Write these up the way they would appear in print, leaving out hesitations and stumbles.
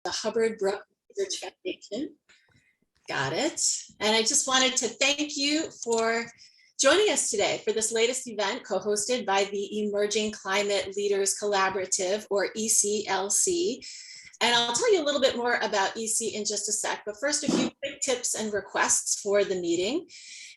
the Hubbard Brook Research Foundation. Got it. And I just wanted to thank you for joining us today for this latest event co-hosted by the Emerging Climate Leaders Collaborative, or ECLC. And I'll tell you a little bit more about EC in just a sec, but first a few quick tips and requests for the meeting.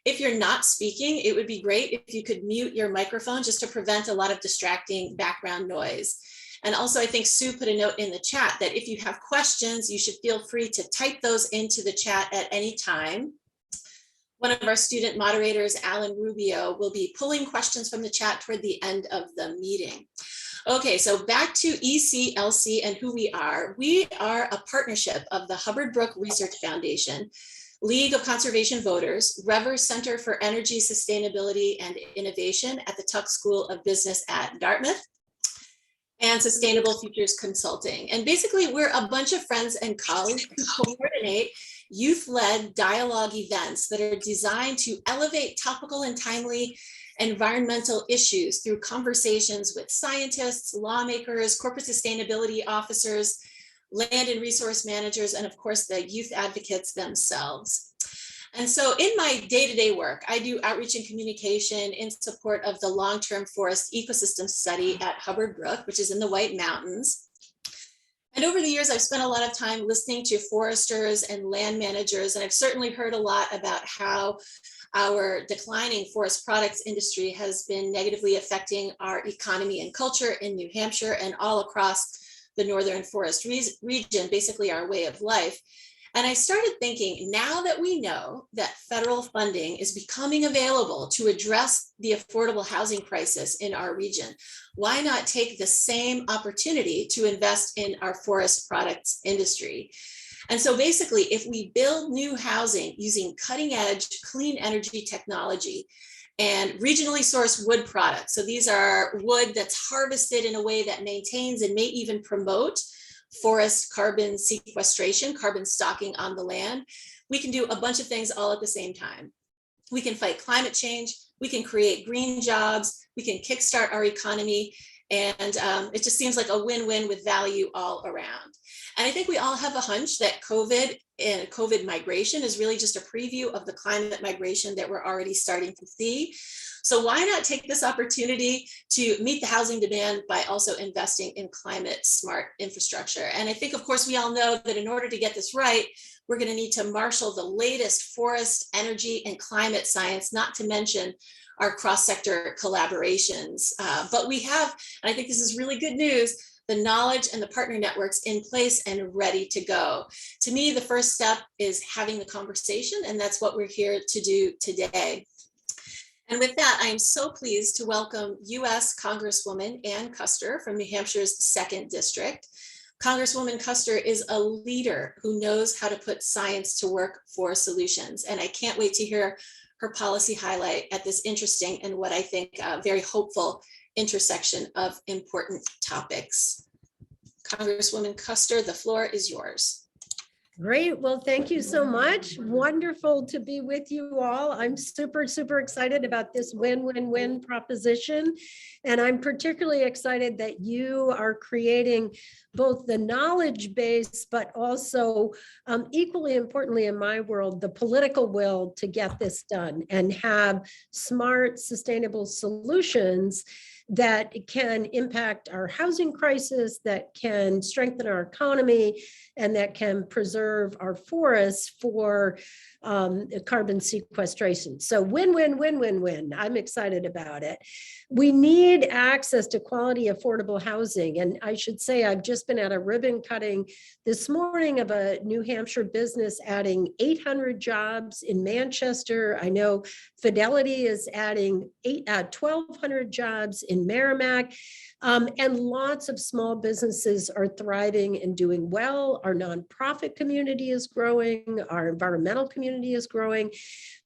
If you're not speaking, it would be great if you could mute your microphone just to prevent a lot of distracting background noise. And also, I think Sue put a note in the chat that if you have questions, you should feel free to type those into the chat at any time. One of our student moderators, Alan Rubio, will be pulling questions from the chat toward the end of the meeting. Okay, so back to ECLC and who we are. We are a partnership of the Hubbard Brook Research Foundation, League of Conservation Voters, Revers Center for Energy Sustainability and Innovation at the Tuck School of Business at Dartmouth, and Sustainable Futures Consulting. And basically, we're a bunch of friends and colleagues who coordinate youth-led dialogue events that are designed to elevate topical and timely environmental issues through conversations with scientists, lawmakers, corporate sustainability officers, land and resource managers, and of course, the youth advocates themselves. And so in my day-to-day work, I do outreach and communication in support of the long-term forest ecosystem study at Hubbard Brook, which is in the White Mountains. And over the years, I've spent a lot of time listening to foresters and land managers, and I've certainly heard a lot about how our declining forest products industry has been negatively affecting our economy and culture in New Hampshire and all across the Northern Forest region, basically our way of life. And I started thinking, now that we know that federal funding is becoming available to address the affordable housing crisis in our region, why not take the same opportunity to invest in our forest products industry? And so basically, if we build new housing using cutting edge clean energy technology and regionally sourced wood products, so these are wood that's harvested in a way that maintains and may even promote forest carbon sequestration, carbon stocking on the land, we can do a bunch of things all at the same time. We can fight climate change, we can create green jobs, we can kickstart our economy, and it just seems like a win-win with value all around. And I think we all have a hunch that COVID and COVID migration is really just a preview of the climate migration that we're already starting to see. So why not take this opportunity to meet the housing demand by also investing in climate smart infrastructure? And I think, of course, we all know that in order to get this right, we're going to need to marshal the latest forest, energy, and climate science, not to mention our cross-sector collaborations. But we have, and I think this is really good news, the knowledge and the partner networks in place and ready to go. To me, the first step is having the conversation, and that's what we're here to do today. And with that, I am so pleased to welcome U.S. Congresswoman Ann Kuster from New Hampshire's 2nd District. Congresswoman Kuster is a leader who knows how to put science to work for solutions. And I can't wait to hear her policy highlight at this interesting and what I think very hopeful intersection of important topics. Congresswoman Kuster, the floor is yours. Great. Well, thank you so much. Wonderful to be with you all. I'm super, super excited about this win-win-win proposition. And I'm particularly excited that you are creating both the knowledge base, but also equally importantly in my world, the political will to get this done and have smart, sustainable solutions that can impact our housing crisis, that can strengthen our economy, and that can preserve our forests for carbon sequestration. So win, win, win, win, win. I'm excited about it. We need access to quality, affordable housing. And I should say, I've just been at a ribbon cutting this morning of a New Hampshire business adding 800 jobs in Manchester. I know Fidelity is adding 1,200 jobs in Merrimack. And lots of small businesses are thriving and doing well. Our nonprofit community is growing. Our environmental community is growing.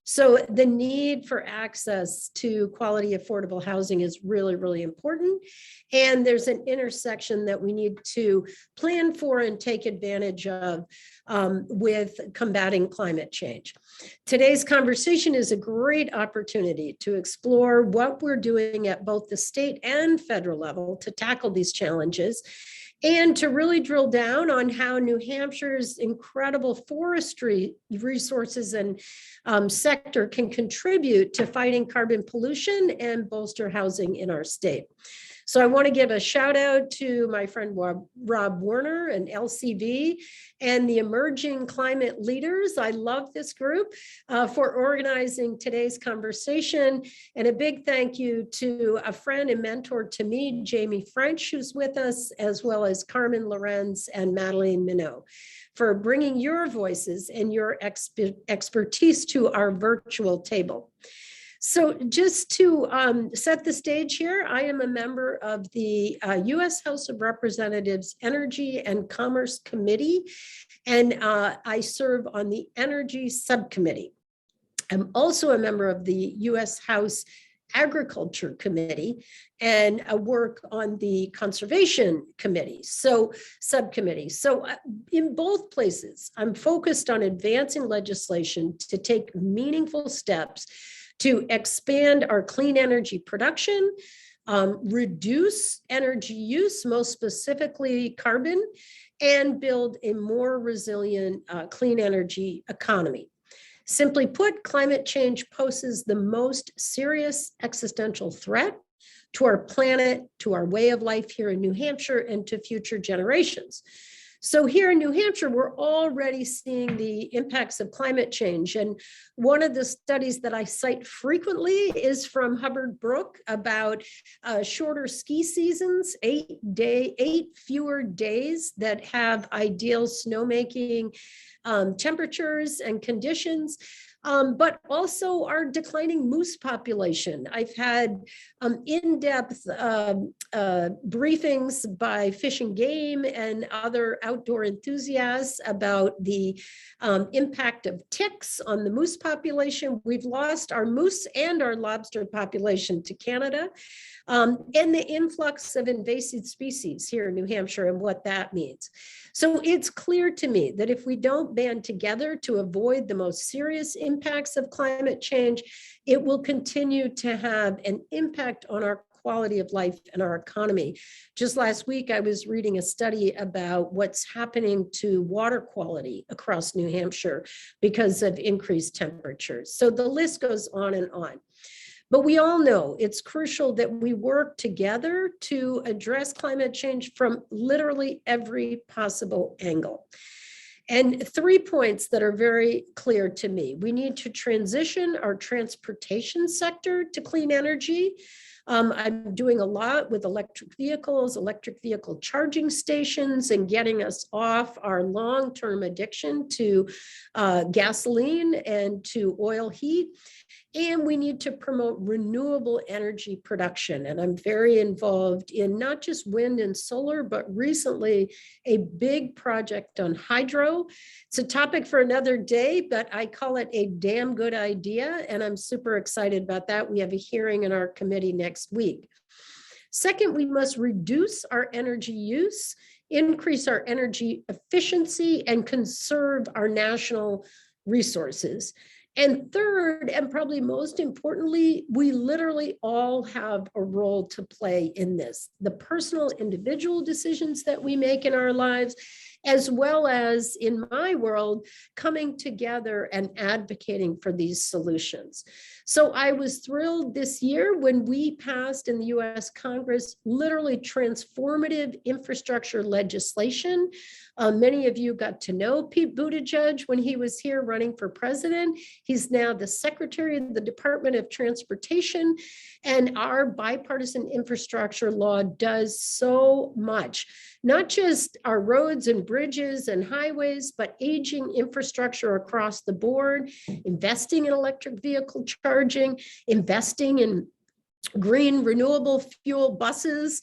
So the need for access to quality, affordable housing is really, really important. And there's an intersection that we need to plan for and take advantage of with combating climate change. Today's conversation is a great opportunity to explore what we're doing at both the state and federal level to tackle these challenges. and to really drill down on how New Hampshire's incredible forestry resources and sector can contribute to fighting carbon pollution and bolster housing in our state. So I want to give a shout out to my friend Rob Werner and LCV and the Emerging Climate Leaders. I love this group for organizing today's conversation. And a big thank you to a friend and mentor to me, Jamie French, who's with us, as well as Carmen Lorenz and Madeline Minot, for bringing your voices and your expertise to our virtual table. So just to set the stage here, I am a member of the U.S. House of Representatives Energy and Commerce Committee, and I serve on the Energy Subcommittee. I'm also a member of the U.S. House Agriculture Committee and work on the Conservation Committee, subcommittee. So in both places, I'm focused on advancing legislation to take meaningful steps to expand our clean energy production, reduce energy use, most specifically carbon, and build a more resilient clean energy economy. Simply put, climate change poses the most serious existential threat to our planet, to our way of life here in New Hampshire, and to future generations. So here in New Hampshire, we're already seeing the impacts of climate change. And one of the studies that I cite frequently is from Hubbard Brook about shorter ski seasons, 8 fewer days that have ideal snowmaking temperatures and conditions. But also our declining moose population. I've had in-depth briefings by Fish and Game and other outdoor enthusiasts about the impact of ticks on the moose population. We've lost our moose and our lobster population to Canada, and the influx of invasive species here in New Hampshire and what that means. So it's clear to me that if we don't band together to avoid the most serious impacts of climate change, it will continue to have an impact on our quality of life and our economy. Just last week, I was reading a study about what's happening to water quality across New Hampshire because of increased temperatures. So the list goes on and on. But we all know it's crucial that we work together to address climate change from literally every possible angle. And 3 points that are very clear to me. We need to transition our transportation sector to clean energy. I'm doing a lot with electric vehicles, electric vehicle charging stations, and getting us off our long-term addiction to gasoline and to oil heat. And we need to promote renewable energy production. And I'm very involved in not just wind and solar, but recently a big project on hydro. It's a topic for another day, but I call it a damn good idea. And I'm super excited about that. We have a hearing in our committee next week. Second, we must reduce our energy use, increase our energy efficiency, and conserve our national resources. And third, and probably most importantly, we literally all have a role to play in this. The personal individual decisions that we make in our lives, as well as in my world, coming together and advocating for these solutions. So I was thrilled this year when we passed in the US Congress literally transformative infrastructure legislation. Many of you got to know Pete Buttigieg when he was here running for president. He's now the Secretary of the Department of Transportation, and our bipartisan infrastructure law does so much. Not just our roads and bridges and highways, but aging infrastructure across the board, investing in electric vehicle charging, investing in green renewable fuel buses.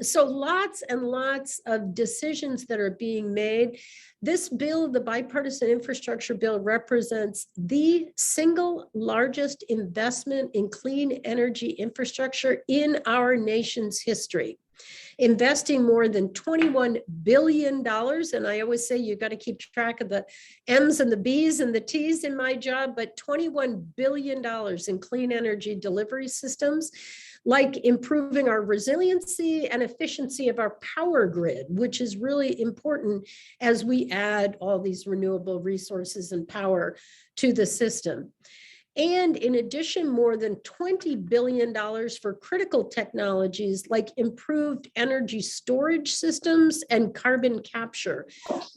So lots and lots of decisions that are being made. This bill, the bipartisan infrastructure bill, represents the single largest investment in clean energy infrastructure in our nation's history. Investing more than $21 billion. And I always say you got to keep track of the M's and the B's and the T's in my job, but $21 billion in clean energy delivery systems. like improving our resiliency and efficiency of our power grid, which is really important as we add all these renewable resources and power to the system. And in addition, more than $20 billion for critical technologies like improved energy storage systems and carbon capture.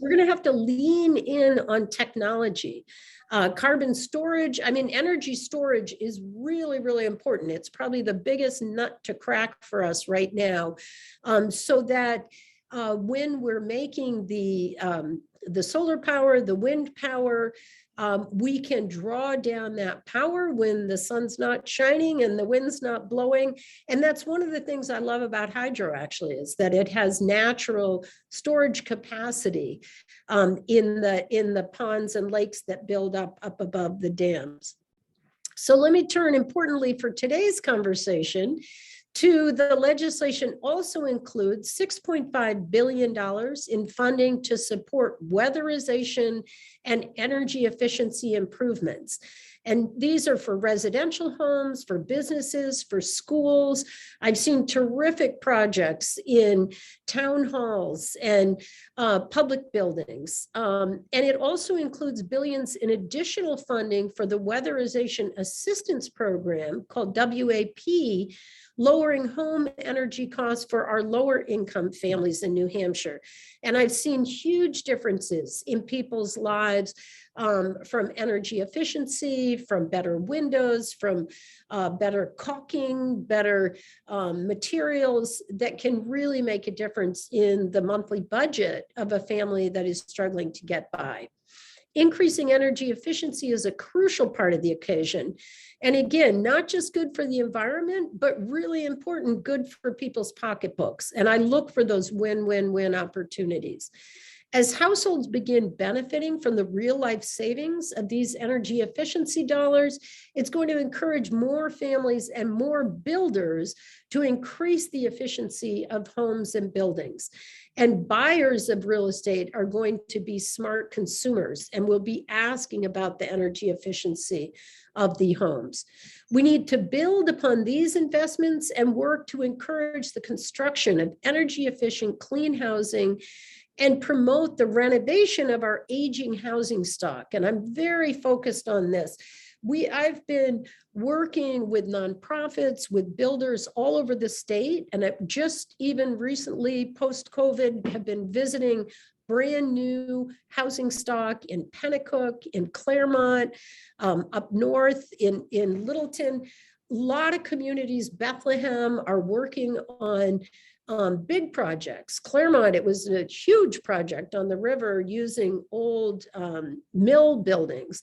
We're going to have to lean in on technology. Carbon storage, I mean, energy storage is really, really important. It's probably the biggest nut to crack for us right now, so that when we're making the solar power, the wind power, we can draw down that power when the sun's not shining and the wind's not blowing. And that's one of the things I love about hydro, actually, is that it has natural storage capacity in the ponds and lakes that build up above the dams. So let me turn, importantly for today's conversation, to the legislation also includes $6.5 billion in funding to support weatherization and energy efficiency improvements. And these are for residential homes, for businesses, for schools. I've seen terrific projects in town halls and public buildings. And it also includes billions in additional funding for the Weatherization Assistance Program called WAP, lowering home energy costs for our lower income families in New Hampshire. And I've seen huge differences in people's lives from energy efficiency, from better windows, from better caulking, better materials that can really make a difference in the monthly budget of a family that is struggling to get by. Increasing energy efficiency is a crucial part of the equation. And again, not just good for the environment, but really important, good for people's pocketbooks. And I look for those win-win-win opportunities. As households begin benefiting from the real life savings of these energy efficiency dollars, it's going to encourage more families and more builders to increase the efficiency of homes and buildings. And buyers of real estate are going to be smart consumers and will be asking about the energy efficiency of the homes. We need to build upon these investments and work to encourage the construction of energy efficient, clean housing and promote the renovation of our aging housing stock. And I'm very focused on this. I've been working with nonprofits, with builders all over the state, and I've just even recently, post-COVID, have been visiting brand new housing stock in Pennacook, in Claremont, up north in Littleton. A lot of communities, Bethlehem, are working on big projects. Claremont, it was a huge project on the river using old mill buildings.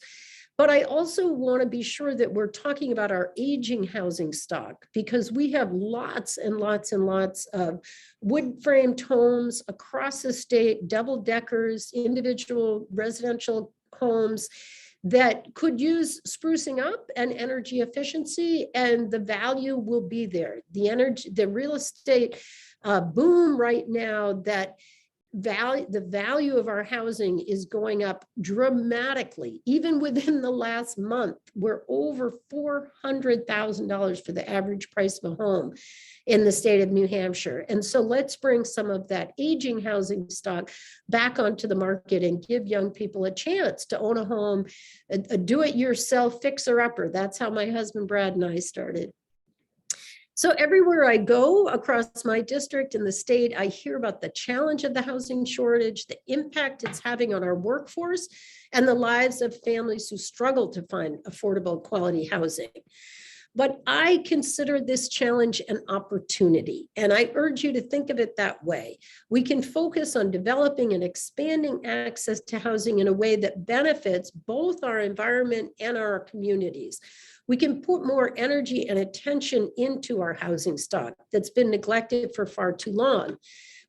But I also want to be sure that we're talking about our aging housing stock, because we have lots and lots and lots of wood framed homes across the state, double deckers, individual residential homes that could use sprucing up and energy efficiency, and the value will be there. The real estate boom right now, that the value of our housing is going up dramatically. Even within the last month, we're over $400,000 for the average price of a home in the state of New Hampshire. And so let's bring some of that aging housing stock back onto the market and give young people a chance to own a home, a do-it-yourself fixer-upper. That's how my husband Brad and I started. So everywhere I go across my district in the state, I hear about the challenge of the housing shortage, the impact it's having on our workforce, and the lives of families who struggle to find affordable quality housing. But I consider this challenge an opportunity, and I urge you to think of it that way. We can focus on developing and expanding access to housing in a way that benefits both our environment and our communities. We can put more energy and attention into our housing stock that's been neglected for far too long.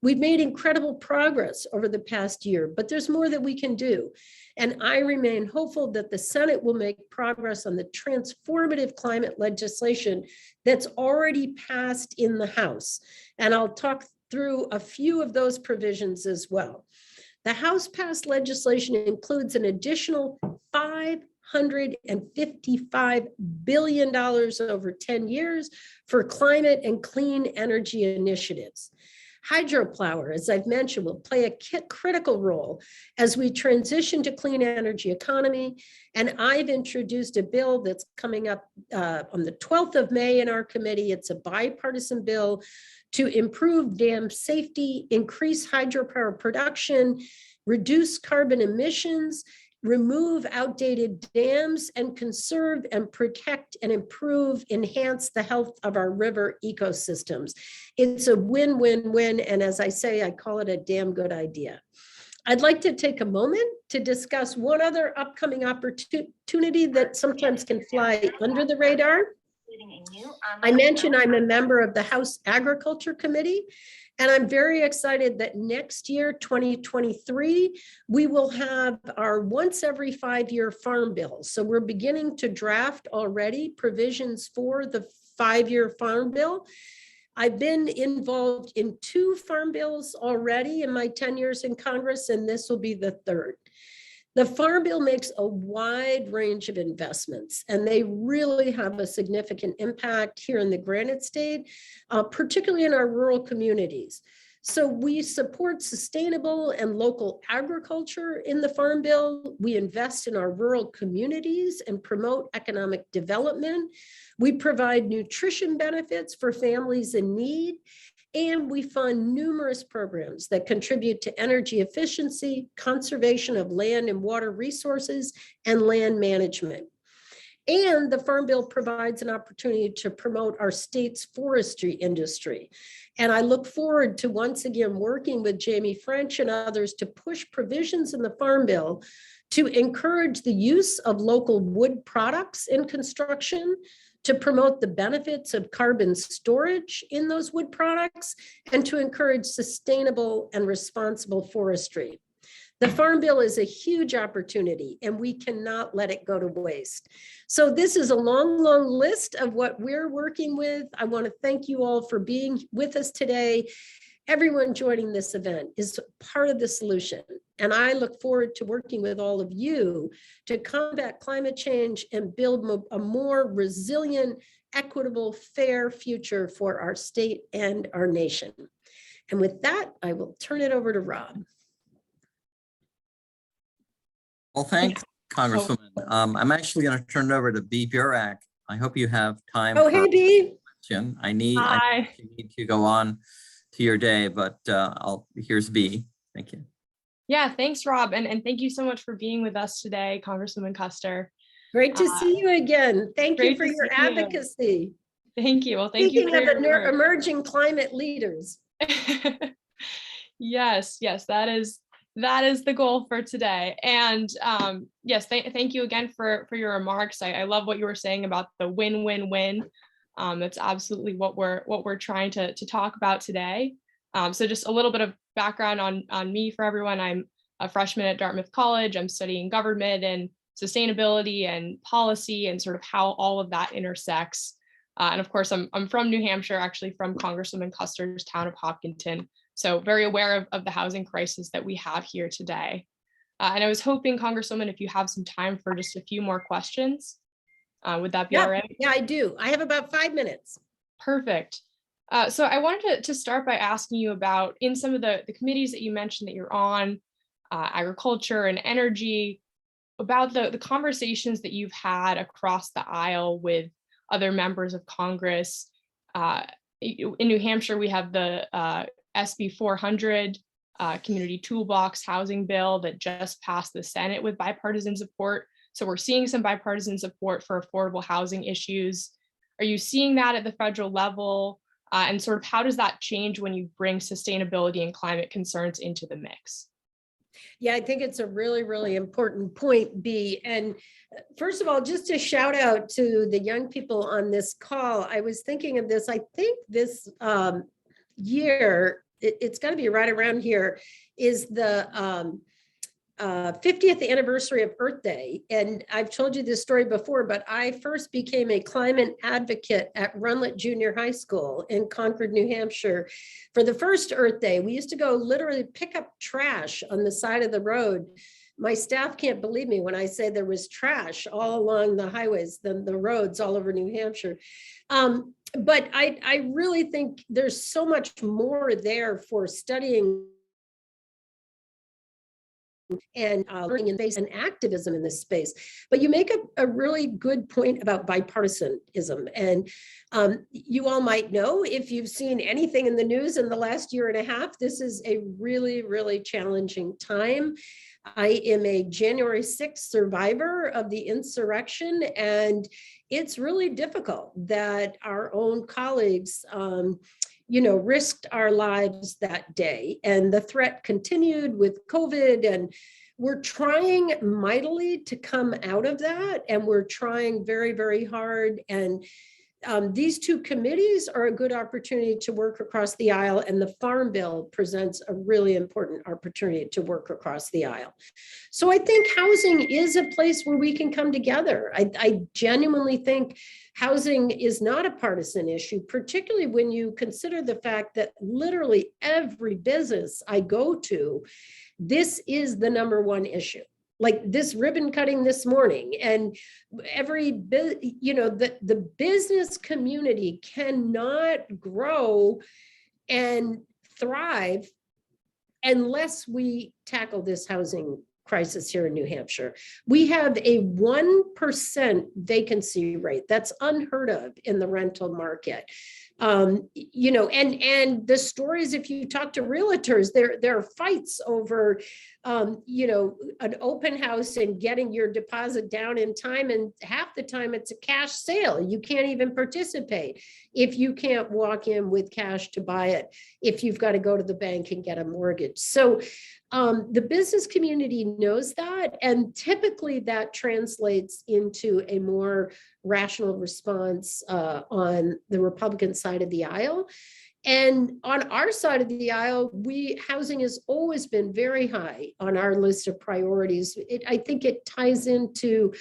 We've made incredible progress over the past year, but there's more that we can do. And I remain hopeful that the Senate will make progress on the transformative climate legislation that's already passed in the House. And I'll talk through a few of those provisions as well. The House passed legislation includes an additional $500 $655 billion over 10 years for climate and clean energy initiatives. Hydropower, as I've mentioned, will play a critical role as we transition to clean energy economy. And I've introduced a bill that's coming up on the 12th of May in our committee. It's a bipartisan bill to improve dam safety, increase hydropower production, reduce carbon emissions, remove outdated dams, and conserve and protect and improve, enhance the health of our river ecosystems. It's a win-win-win, and as I say, I call it a damn good idea. I'd like to take a moment to discuss one other upcoming opportunity that sometimes can fly under the radar. I mentioned I'm a member of the House Agriculture Committee, and I'm very excited that next year, 2023, we will have our once every 5-year farm bill. So we're beginning to draft already provisions for the 5-year farm bill. I've been involved in 2 farm bills already in my 10 years in Congress, and this will be the 3rd. The Farm Bill makes a wide range of investments, and they really have a significant impact here in the Granite State, particularly in our rural communities. So we support sustainable and local agriculture in the Farm Bill. We invest in our rural communities and promote economic development. We provide nutrition benefits for families in need. And we fund numerous programs that contribute to energy efficiency, conservation of land and water resources, and land management. And the Farm Bill provides an opportunity to promote our state's forestry industry. And I look forward to once again working with Jamie French and others to push provisions in the Farm Bill to encourage the use of local wood products in construction, to promote the benefits of carbon storage in those wood products, and to encourage sustainable and responsible forestry. The Farm Bill is a huge opportunity, and we cannot let it go to waste. So this is a long, long list of what we're working with. I want to thank you all for being with us today. Everyone joining this event is part of the solution, and I look forward to working with all of you to combat climate change and build a more resilient, equitable, fair future for our state and our nation. And with that, I will turn it over to Rob. Well, thanks, Congresswoman. I'm actually going to turn it over to Bee Burak. I hope you have time. Oh, hey, Bee. I need to go on to your day, but here's Bee. Thank you. Yeah, thanks, Rob. And thank you so much for being with us today, Congresswoman Custer. Great to see you again. Thank you for your advocacy. Thank you. Well, thank you. Speaking of emerging climate leaders. Yes, that is the goal for today. And yes, thank you again for your remarks. I love what you were saying about the win-win-win. That's absolutely what we're trying to talk about today. So just a little bit of background on me for everyone. I'm a freshman at Dartmouth College. I'm studying government and sustainability and policy and sort of how all of that intersects. And of course, I'm from New Hampshire, actually from Congresswoman Custer's town of Hopkinton. So very aware of the housing crisis that we have here today. And I was hoping, Congresswoman, if you have some time for just a few more questions, would that be all right? Yeah, I do. I have about 5 minutes. Perfect. So I wanted to start by asking you about, in some of the committees that you mentioned that you're on, agriculture and energy, about the conversations that you've had across the aisle with other members of Congress. In New Hampshire, we have the SB 400 Community Toolbox Housing Bill that just passed the Senate with bipartisan support. So we're seeing some bipartisan support for affordable housing issues. Are you seeing that at the federal level? And sort of how does that change when you bring sustainability and climate concerns into the mix? Yeah, I think it's a really, really important point, B. And first of all, just a shout out to the young people on this call. I was thinking of this, I think this year, it's got to be right around here, is the 50th anniversary of Earth Day. And I've told you this story before, but I first became a climate advocate at Runlet Junior High School in Concord, New Hampshire. For the first Earth Day, we used to go literally pick up trash on the side of the road my staff can't believe me when I say there was trash all along the highways, the roads all over New Hampshire. But I really think there's so much more there for studying and learning in space and activism in this space. But you make a really good point about bipartisanism. And you all might know, if you've seen anything in the news in the last year and a half, this is a really, really challenging time. I am a January 6th survivor of the insurrection, and it's really difficult that our own colleagues risked our lives that day, and the threat continued with COVID, and we're trying mightily to come out of that, and we're trying very, very hard. And these two committees are a good opportunity to work across the aisle, and the Farm Bill presents a really important opportunity to work across the aisle. So I think housing is a place where we can come together. I genuinely think housing is not a partisan issue, particularly when you consider the fact that literally every business I go to, this is the number one issue. Like this ribbon cutting this morning, and the business community cannot grow and thrive unless we tackle this housing crisis here in New Hampshire. We have a 1% vacancy rate. That's unheard of in the rental market. And the stories, if you talk to realtors, there are fights over, an open house and getting your deposit down in time. And half the time it's a cash sale. You can't even participate if you can't walk in with cash to buy it, if you've got to go to the bank and get a mortgage. So the business community knows that, and typically that translates into a more rational response on the Republican side of the aisle. And on our side of the aisle, housing has always been very high on our list of priorities. I think it ties into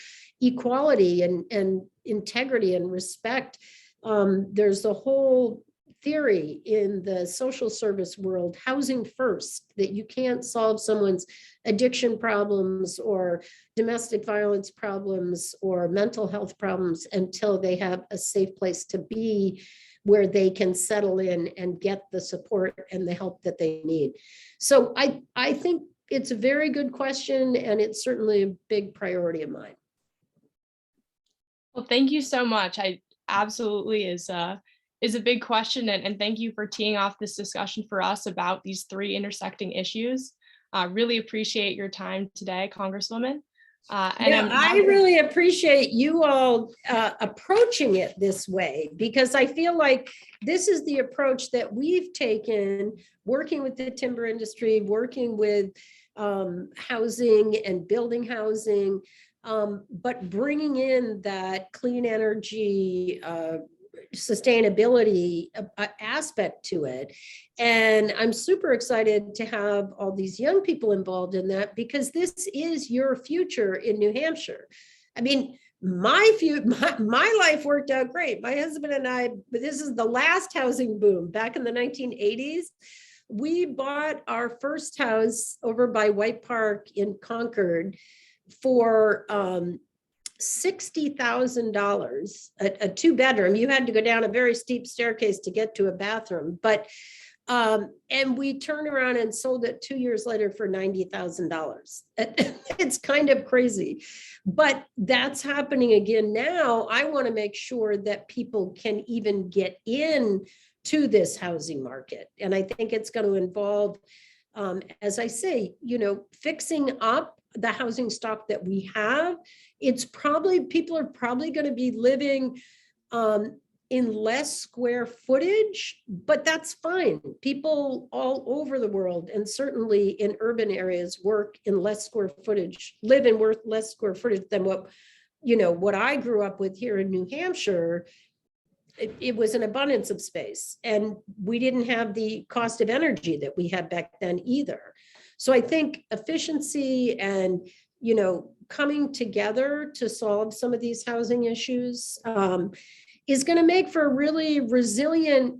equality and integrity and respect. There's a whole theory in the social service world, housing first, that you can't solve someone's addiction problems or domestic violence problems or mental health problems until they have a safe place to be, where they can settle in and get the support and the help that they need. So I think it's a very good question, and it's certainly a big priority of mine. Well, thank you so much. I absolutely is a big question, and thank you for teeing off this discussion for us about these three intersecting issues. Really appreciate your time today, Congresswoman. I really appreciate you all approaching it this way, because I feel like this is the approach that we've taken, working with the timber industry, working with housing and building housing, but bringing in that clean energy, sustainability aspect to it. And I'm super excited to have all these young people involved in that, because this is your future in New Hampshire. I mean, my life worked out great. My husband and I, this is the last housing boom back in the 1980s. We bought our first house over by White Park in Concord for $60,000, a two-bedroom. You had to go down a very steep staircase to get to a bathroom, but and we turned around and sold it 2 years later for $90,000. It's kind of crazy, but that's happening again now. I want to make sure that people can even get in to this housing market, and I think it's going to involve, as I say, fixing up the housing stock that we have. People are probably going to be living in less square footage, but that's fine. People all over the world, and certainly in urban areas, work in less square footage, live in less square footage than what I grew up with here in New Hampshire. It was an abundance of space, and we didn't have the cost of energy that we had back then either. So I think efficiency and coming together to solve some of these housing issues is going to make for a really resilient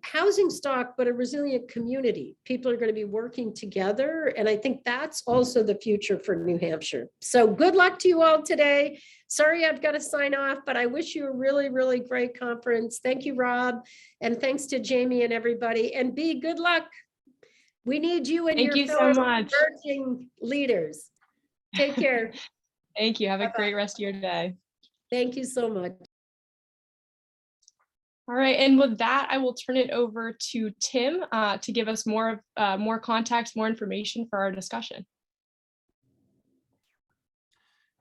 housing stock, but a resilient community. People are going to be working together. And I think that's also the future for New Hampshire. So good luck to you all today. Sorry, I've got to sign off, but I wish you a really, really great conference. Thank you, Rob. And thanks to Jamie and everybody. And B, good luck. We need you and Thank your you so fellow much. emerging leaders. Take care. Thank you. Have a Bye-bye. great rest of your day. Thank you so much. All right, and with that, I will turn it over to Tim to give us more context, more information for our discussion.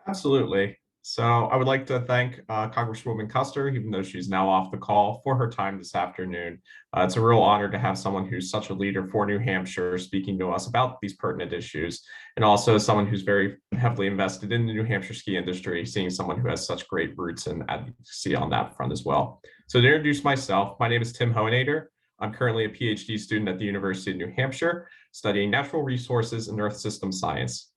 Absolutely. So I would like to thank Congresswoman Custer, even though she's now off the call, for her time this afternoon. It's a real honor to have someone who's such a leader for New Hampshire speaking to us about these pertinent issues, and also someone who's very heavily invested in the New Hampshire ski industry, seeing someone who has such great roots and advocacy on that front as well. So to introduce myself, my name is Tim Hohenader. I'm currently a PhD student at the University of New Hampshire, studying natural resources and earth system science.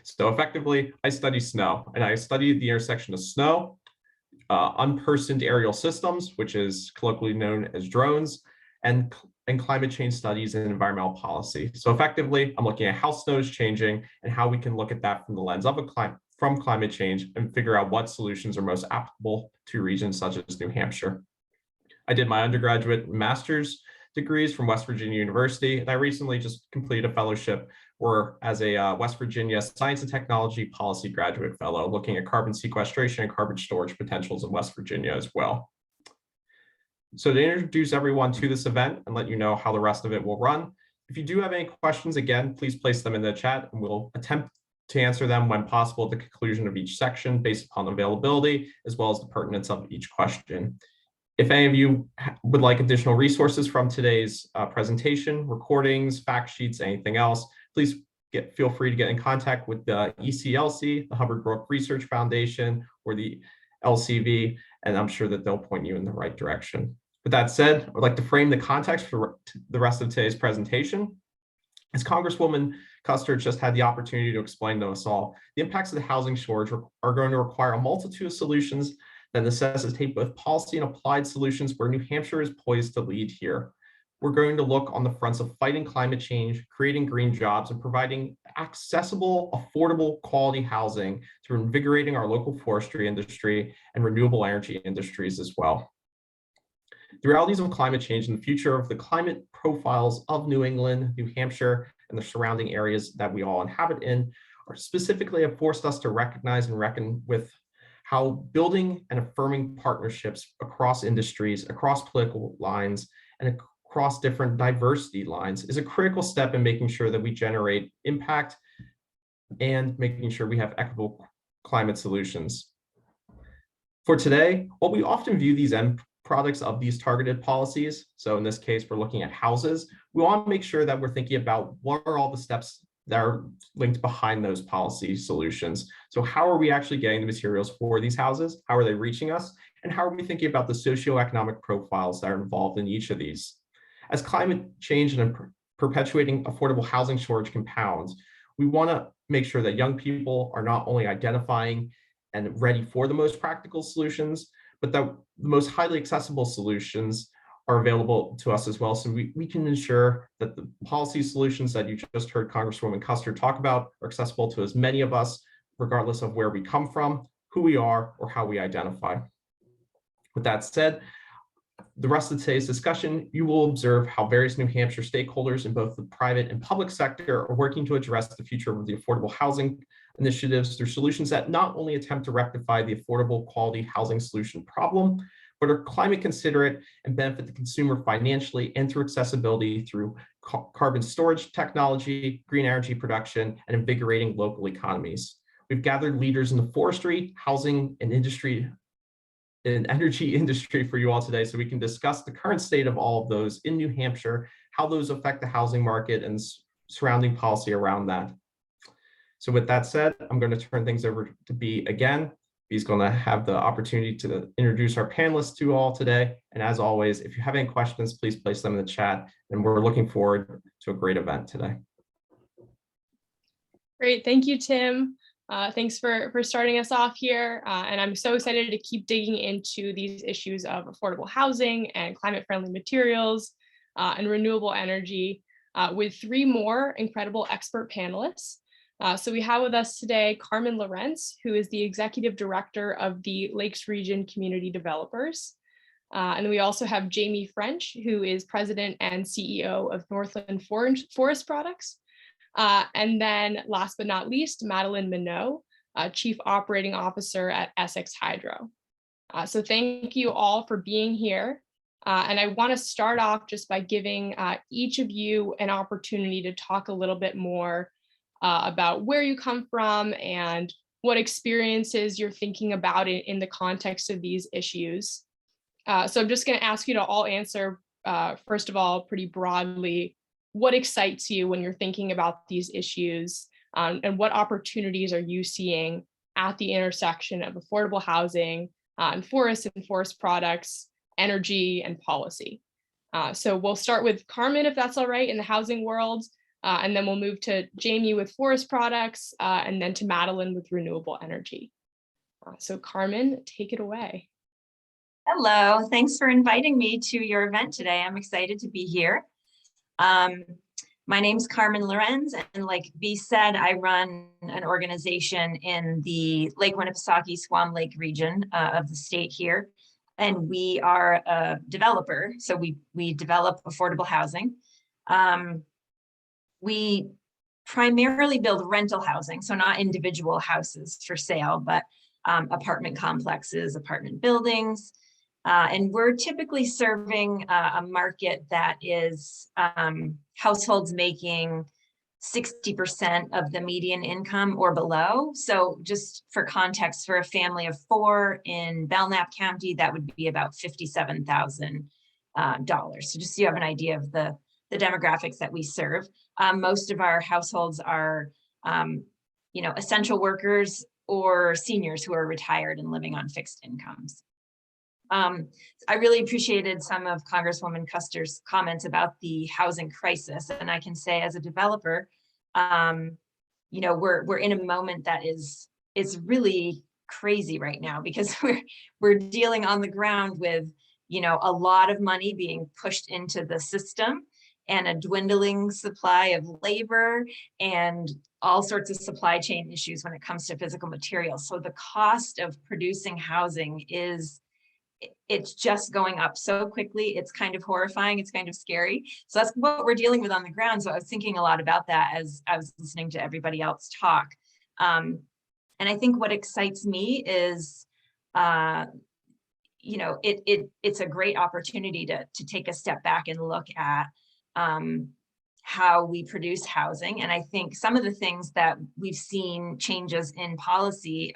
So effectively, I study snow, and I study the intersection of snow, unpersoned aerial systems, which is colloquially known as drones, and climate change studies and environmental policy. So effectively, I'm looking at how snow is changing and how we can look at that from the lens of climate change and figure out what solutions are most applicable to regions such as New Hampshire. I did my undergraduate and master's degrees from West Virginia University, and I recently just completed a fellowship or as a West Virginia Science and Technology Policy Graduate Fellow, looking at carbon sequestration and carbon storage potentials in West Virginia as well. So to introduce everyone to this event and let you know how the rest of it will run, if you do have any questions, again, please place them in the chat and we'll attempt to answer them when possible at the conclusion of each section based upon availability, as well as the pertinence of each question. If any of you would like additional resources from today's presentation, recordings, fact sheets, anything else, please feel free to get in contact with the ECLC, the Hubbard Brook Research Foundation, or the LCV, and I'm sure that they'll point you in the right direction. With that said, I'd like to frame the context for the rest of today's presentation. As Congresswoman Custer just had the opportunity to explain to us all, the impacts of the housing shortage are going to require a multitude of solutions that necessitate both policy and applied solutions where New Hampshire is poised to lead here. We're going to look on the fronts of fighting climate change, creating green jobs, and providing accessible, affordable, quality housing through invigorating our local forestry industry and renewable energy industries as well. The realities of climate change and the future of the climate profiles of New England, New Hampshire, and the surrounding areas that we all inhabit in are specifically have forced us to recognize and reckon with how building and affirming partnerships across industries, across political lines, and across different diversity lines is a critical step in making sure that we generate impact and making sure we have equitable climate solutions. For today, while we often view these end products of these targeted policies, so in this case, we're looking at houses, we want to make sure that we're thinking about what are all the steps that are linked behind those policy solutions. So how are we actually getting the materials for these houses? How are they reaching us? And how are we thinking about the socioeconomic profiles that are involved in each of these? As climate change and perpetuating affordable housing shortage compounds, we want to make sure that young people are not only identifying and ready for the most practical solutions, but that the most highly accessible solutions are available to us as well. So we can ensure that the policy solutions that you just heard Congresswoman Custer talk about are accessible to as many of us, regardless of where we come from, who we are, or how we identify. With that said, the rest of today's discussion, you will observe how various New Hampshire stakeholders in both the private and public sector are working to address the future of the affordable housing initiatives through solutions that not only attempt to rectify the affordable quality housing solution problem, but are climate considerate and benefit the consumer financially and through accessibility through carbon storage technology, green energy production, and invigorating local economies. We've gathered leaders in the forestry, housing, and energy industry for you all today so we can discuss the current state of all of those in New Hampshire, how those affect the housing market and surrounding policy around that. So with that said, I'm going to turn things over to B again. B's going to have the opportunity to introduce our panelists to you all today. And as always, if you have any questions, please place them in the chat. And we're looking forward to a great event today. Great, thank you, Tim. Thanks for starting us off here. And I'm so excited to keep digging into these issues of affordable housing and climate-friendly materials. and renewable energy with 3 more incredible expert panelists. So we have with us today Carmen Lorenz, who is the Executive Director of the Lakes Region Community Developers. And we also have Jamie French, who is President and CEO of Northland Forest Products. And then last but not least, Madeline Minot, Chief Operating Officer at Essex Hydro. So thank you all for being here. And I want to start off just by giving each of you an opportunity to talk a little bit more about where you come from and what experiences you're thinking about in the context of these issues. So I'm just going to ask you to all answer, first of all, pretty broadly, what excites you when you're thinking about these issues, and what opportunities are you seeing at the intersection of affordable housing and forest products, energy, and policy. So we'll start with Carmen, if that's all right, in the housing world, and then we'll move to Jamie with forest products, and then to Madeline with renewable energy. So Carmen, take it away. Hello, thanks for inviting me to your event today. I'm excited to be here. My name's Carmen Lorenz, and like B said, I run an organization in the Lake Winnipesaukee-Squam Lake region of the state here. And we are a developer, so we develop affordable housing. We primarily build rental housing, so not individual houses for sale, but apartment complexes, apartment buildings. And we're typically serving a market that is households making 60% of the median income or below. So just for context, for a family of 4 in Belknap County, that would be about $57,000. So just so you have an idea of the demographics that we serve. Most of our households are, essential workers or seniors who are retired and living on fixed incomes. I really appreciated some of Congresswoman Custer's comments about the housing crisis. And I can say as a developer, we're in a moment that is really crazy right now, because we're dealing on the ground with, a lot of money being pushed into the system and a dwindling supply of labor and all sorts of supply chain issues when it comes to physical materials. So the cost of producing housing it's just going up so quickly. It's kind of horrifying. It's kind of scary. So that's what we're dealing with on the ground. So I was thinking a lot about that as I was listening to everybody else talk. And I think what excites me is, it's a great opportunity to take a step back and look at how we produce housing. And I think some of the things that we've seen changes in policy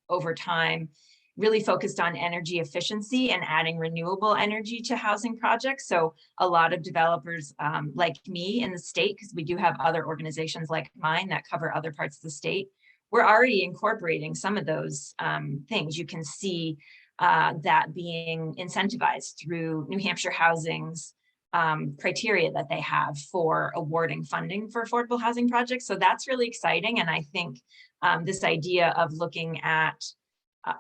over time really focused on energy efficiency and adding renewable energy to housing projects. So a lot of developers like me in the state, because we do have other organizations like mine that cover other parts of the state, we're already incorporating some of those things. You can see that being incentivized through New Hampshire Housing's criteria that they have for awarding funding for affordable housing projects. So that's really exciting. And I think this idea of looking at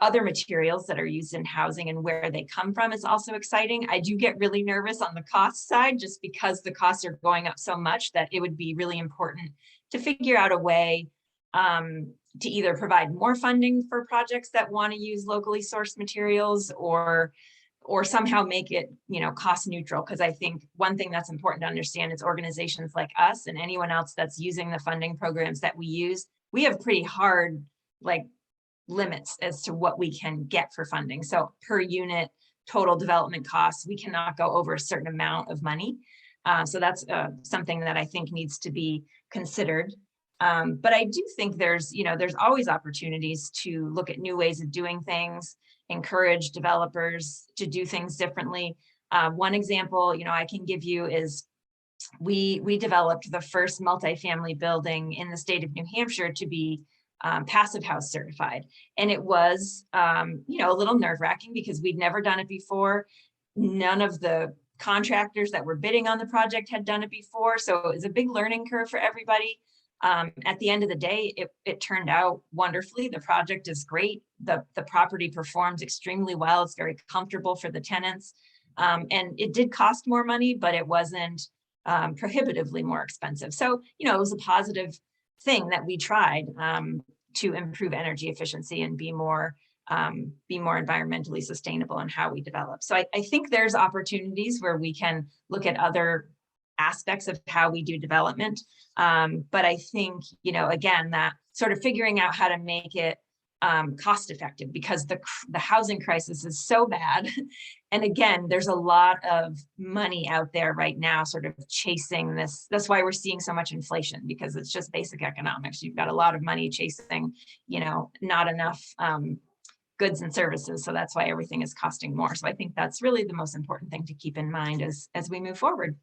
other materials that are used in housing and where they come from is also exciting. I do get really nervous on the cost side, just because the costs are going up so much that it would be really important to figure out a way to either provide more funding for projects that want to use locally sourced materials, or somehow make it, cost neutral. Because I think one thing that's important to understand is organizations like us and anyone else that's using the funding programs that we use, we have pretty hard, limits as to what we can get for funding. So per unit total development costs, we cannot go over a certain amount of money. So that's something that I think needs to be considered. But I do think there's always opportunities to look at new ways of doing things, encourage developers to do things differently. One example, I can give you is we developed the first multifamily building in the state of New Hampshire to be passive house certified. And it was, a little nerve-wracking because we'd never done it before. None of the contractors that were bidding on the project had done it before. So it was a big learning curve for everybody. At the end of the day, it turned out wonderfully. The project is great. The property performs extremely well. It's very comfortable for the tenants. And it did cost more money, but it wasn't prohibitively more expensive. So, it was a positive thing that we tried to improve energy efficiency and be more environmentally sustainable in how we develop. So I think there's opportunities where we can look at other aspects of how we do development. But I think, again, that sort of figuring out how to make it cost effective, because the housing crisis is so bad. And again, there's a lot of money out there right now sort of chasing this. That's why we're seeing so much inflation, because it's just basic economics. You've got a lot of money chasing, not enough goods and services. So that's why everything is costing more. So I think that's really the most important thing to keep in mind as we move forward.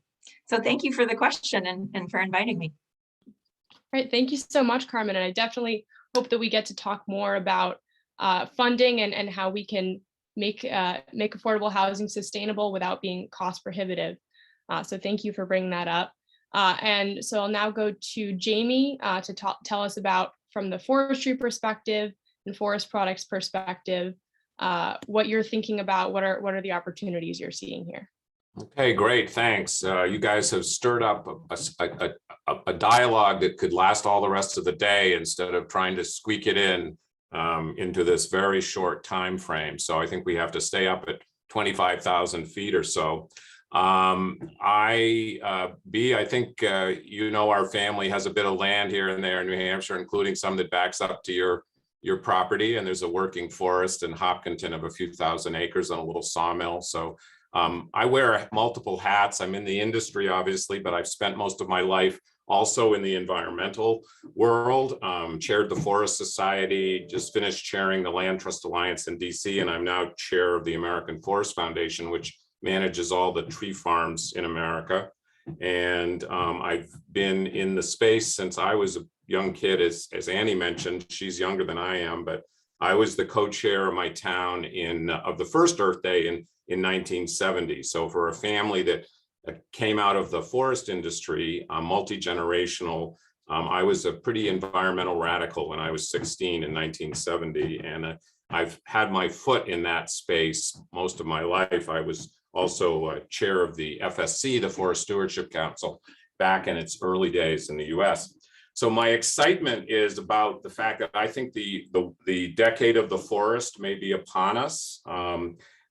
So thank you for the question and for inviting me. All right, thank you so much, Carmen. And I definitely hope that we get to talk more about funding and how we can make affordable housing sustainable without being cost prohibitive. So thank you for bringing that up. And so I'll now go to Jamie to tell us about, from the forestry perspective and forest products perspective, what you're thinking about. What are the opportunities you're seeing here? Okay, great, thanks. You guys have stirred up a dialogue that could last all the rest of the day instead of trying to squeak it in into this very short time frame. So I think we have to stay up at 25,000 feet or so. I think our family has a bit of land here and there in New Hampshire, including some that backs up to your property, and there's a working forest in Hopkinton of a few thousand acres and a little sawmill. So I wear multiple hats. I'm in the industry, obviously, but I've spent most of my life also in the environmental world. Chaired the Forest Society, just finished chairing the Land Trust Alliance in DC, and I'm now chair of the American Forest Foundation, which manages all the tree farms in America. And I've been in the space since I was a young kid. As Annie mentioned, she's younger than I am, but I was the co-chair of my town of the first Earth Day in 1970. So for a family that came out of the forest industry, multi-generational, I was a pretty environmental radical when I was 16 in 1970. And I've had my foot in that space most of my life. I was also chair of the FSC, the Forest Stewardship Council, back in its early days in the US. So my excitement is about the fact that I think the decade of the forest may be upon us.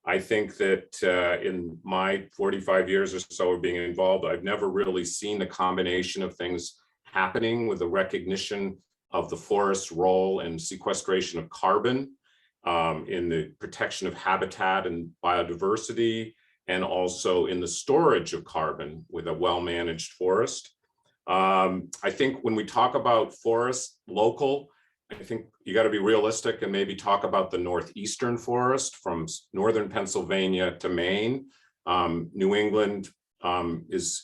I think that in my 45 years or so of being involved, I've never really seen the combination of things happening with the recognition of the forest's role in sequestration of carbon, in the protection of habitat and biodiversity, and also in the storage of carbon with a well-managed forest. I think when we talk about forest local, I think you got to be realistic and maybe talk about the northeastern forest from northern Pennsylvania to Maine. New England has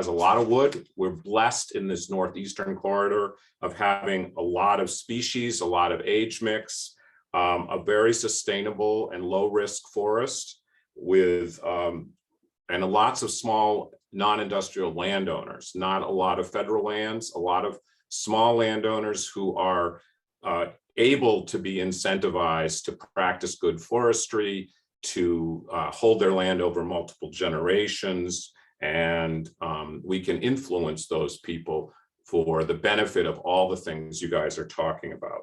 a lot of wood. We're blessed in this northeastern corridor of having a lot of species, a lot of age mix, a very sustainable and low risk forest with and lots of small non-industrial landowners, not a lot of federal lands, a lot of small landowners who are able to be incentivized to practice good forestry, to hold their land over multiple generations, and we can influence those people for the benefit of all the things you guys are talking about.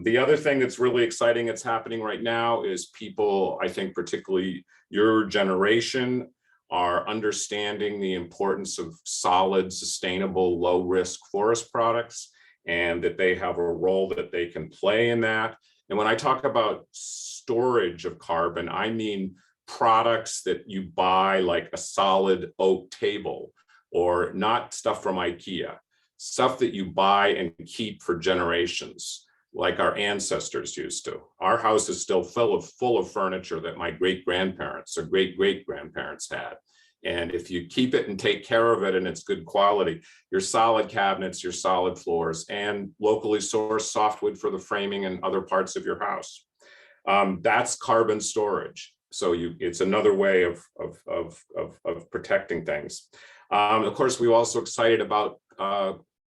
The other thing that's really exciting that's happening right now is people, I think particularly your generation, are understanding the importance of solid, sustainable, low-risk forest products, and that they have a role that they can play in that. And when I talk about storage of carbon, I mean products that you buy, like a solid oak table, or not stuff from IKEA, stuff that you buy and keep for generations, like our ancestors used to. Our house is still full of furniture that my great-grandparents or great-great-grandparents had. And if you keep it and take care of it and it's good quality, your solid cabinets, your solid floors, and locally sourced softwood for the framing and other parts of your house. That's carbon storage. So it's another way of protecting things. Of course, we're also excited about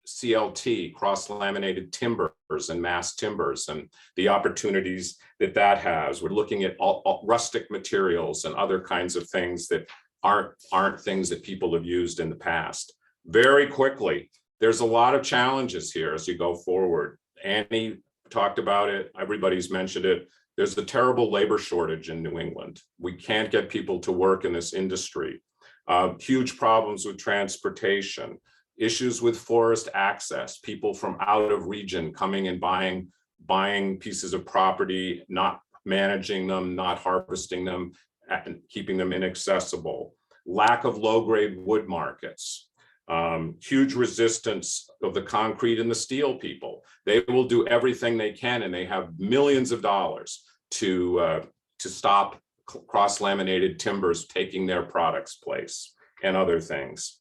CLT, cross-laminated timbers and mass timbers, and the opportunities that that has. We're looking at all rustic materials and other kinds of things that aren't things that people have used in the past. Very quickly, there's a lot of challenges here as you go forward. Annie talked about it, everybody's mentioned it. There's a terrible labor shortage in New England. We can't get people to work in this industry. Huge problems with transportation, issues with forest access, people from out of region coming and buying pieces of property, not managing them, not harvesting them, and keeping them inaccessible. Lack of low-grade wood markets. Huge resistance of the concrete and the steel people. They will do everything they can, and they have millions of dollars to stop cross-laminated timbers taking their product's place and other things.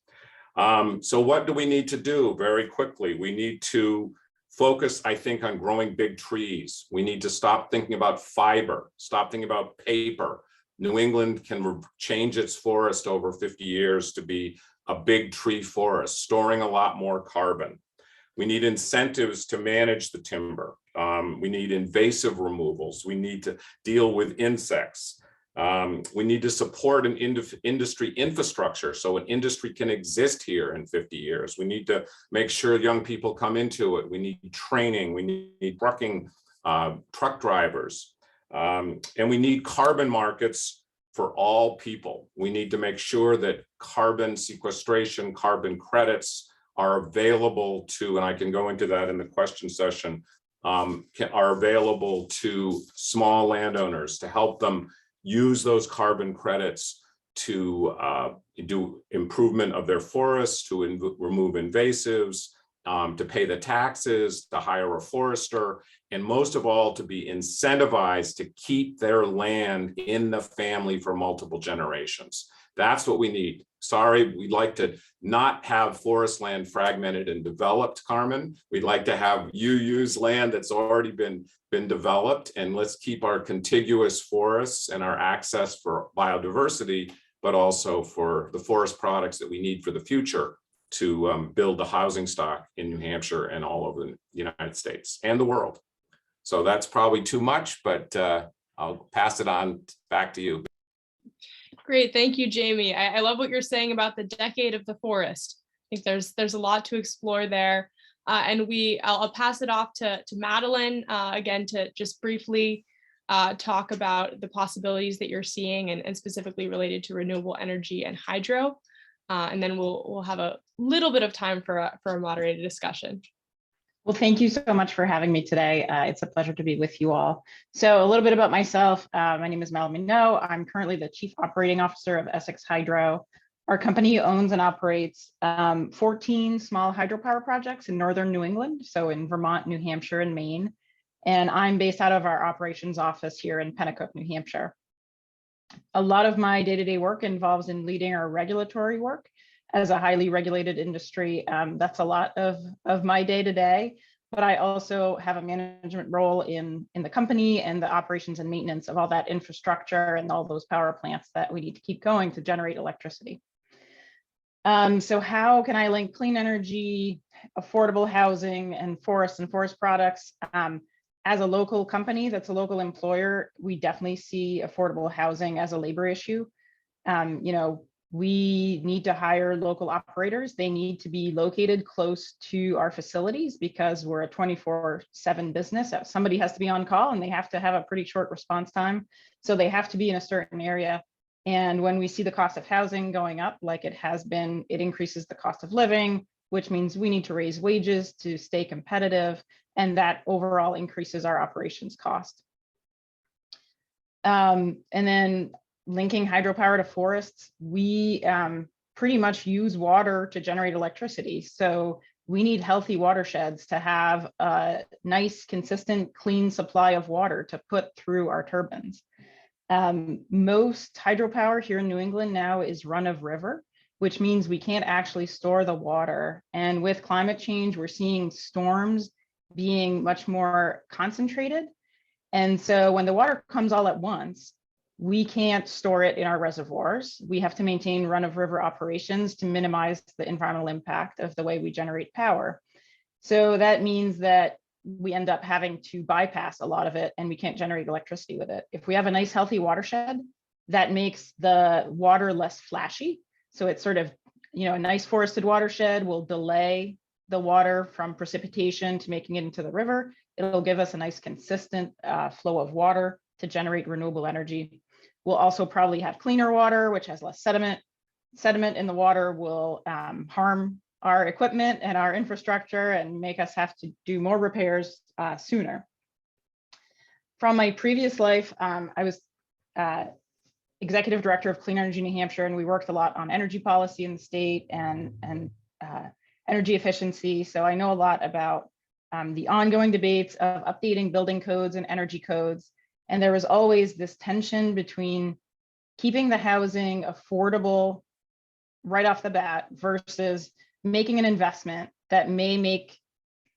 So what do we need to do? Very quickly, we need to focus, I think, on growing big trees. We need to stop thinking about fiber, stop thinking about paper. New England can change its forest over 50 years to be a big tree forest, storing a lot more carbon. We need incentives to manage the timber. We need invasive removals. We need to deal with insects. We need to support an industry infrastructure so an industry can exist here in 50 years. We need to make sure young people come into it. We need training. We need trucking, truck drivers. And we need carbon markets for all people. We need to make sure that carbon sequestration, carbon credits are available to, and I can go into that in the question session, are available to small landowners to help them use those carbon credits to do improvement of their forests, to remove invasives, to pay the taxes, to hire a forester, and most of all, to be incentivized to keep their land in the family for multiple generations. That's what we need. Sorry, we'd like to not have forest land fragmented and developed, Carmen. We'd like to have you use land that's already been developed, and let's keep our contiguous forests and our access for biodiversity, but also for the forest products that we need for the future to build the housing stock in New Hampshire and all over the United States and the world. So that's probably too much, but I'll pass it on back to you. Great, thank you, Jamie. I love what you're saying about the decade of the forest. I think there's a lot to explore there. And I'll pass it off to Madeline again to just briefly talk about the possibilities that you're seeing and specifically related to renewable energy and hydro. And then we'll have a little bit of time for a moderated discussion. Well, thank you so much for having me today. It's a pleasure to be with you all. So a little bit about myself. My name is Madeline Minot. I'm currently the Chief Operating Officer of Essex Hydro. Our company owns and operates 14 small hydropower projects in northern New England, so in Vermont, New Hampshire, and Maine. And I'm based out of our operations office here in Pennacook, New Hampshire. A lot of my day-to-day work involves in leading our regulatory work. As a highly regulated industry, that's a lot of my day-to-day, but I also have a management role in the company and the operations and maintenance of all that infrastructure and all those power plants that we need to keep going to generate electricity. So how can I link clean energy, affordable housing, and forest products? As a local company that's a local employer, we definitely see affordable housing as a labor issue. We need to hire local operators. They need to be located close to our facilities because we're a 24/7 business. Somebody has to be on call and they have to have a pretty short response time. So they have to be in a certain area. And when we see the cost of housing going up like it has been, it increases the cost of living, which means we need to raise wages to stay competitive. And that overall increases our operations cost. And then linking hydropower to forests, we pretty much use water to generate electricity. So we need healthy watersheds to have a nice, consistent, clean supply of water to put through our turbines. Most hydropower here in New England now is run of river, which means we can't actually store the water. And with climate change, we're seeing storms being much more concentrated. And so when the water comes all at once, we can't store it in our reservoirs. We have to maintain run-of-river operations to minimize the environmental impact of the way we generate power. So that means that we end up having to bypass a lot of it and we can't generate electricity with it. If we have a nice healthy watershed, that makes the water less flashy. So it's sort of, a nice forested watershed will delay the water from precipitation to making it into the river. It'll give us a nice consistent flow of water to generate renewable energy. We'll also probably have cleaner water, which has less sediment. Sediment in the water will harm our equipment and our infrastructure and make us have to do more repairs sooner. From my previous life, I was executive director of Clean Energy New Hampshire, and we worked a lot on energy policy in the state and energy efficiency. So I know a lot about the ongoing debates of updating building codes and energy codes. And there was always this tension between keeping the housing affordable right off the bat versus making an investment that may make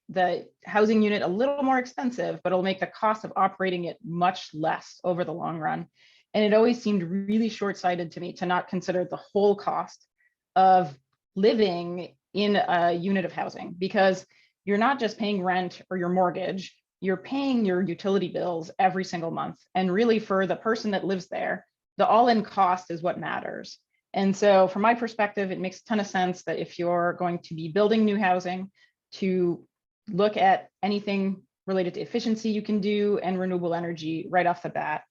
the housing unit a little more expensive, but it'll make the cost of operating it much less over the long run. And it always seemed really short-sighted to me to not consider the whole cost of living in a unit of housing, because you're not just paying rent or your mortgage, you're paying your utility bills every single month. And really for the person that lives there, the all-in cost is what matters. And so from my perspective, it makes a ton of sense that if you're going to be building new housing, to look at anything related to efficiency you can do and renewable energy right off the bat.